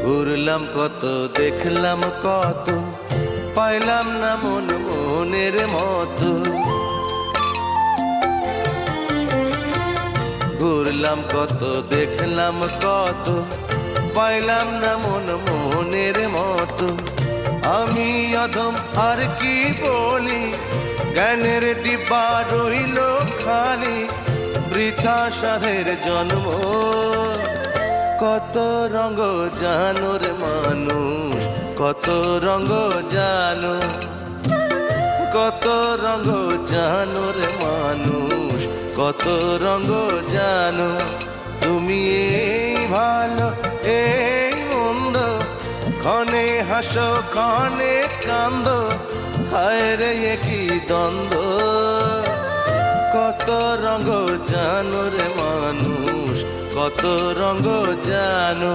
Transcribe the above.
ঘুরলাম কত, দেখলাম কত, পাইলাম না মন মনের মতো। ঘুরলাম কত, দেখলাম কত, পাইলাম না মন মনের মতো। আমি অধম আর কি বলি, জ্ঞানের ডিব্বা রইল খালি, বৃথা সাধের জন্ম। কত রঙ জানো রে মানুষ, কত রঙ জানো, কত রঙ জানো রে মানুষ, কত রঙ জানো। তুমি এই ভালো এই মন্দ, ক্ষণে হাসো ক্ষণে কান্দো, হায় রে কি দ্বন্দ্ব। কত রঙ জানো রে মানুষ, কত রঙ জানো।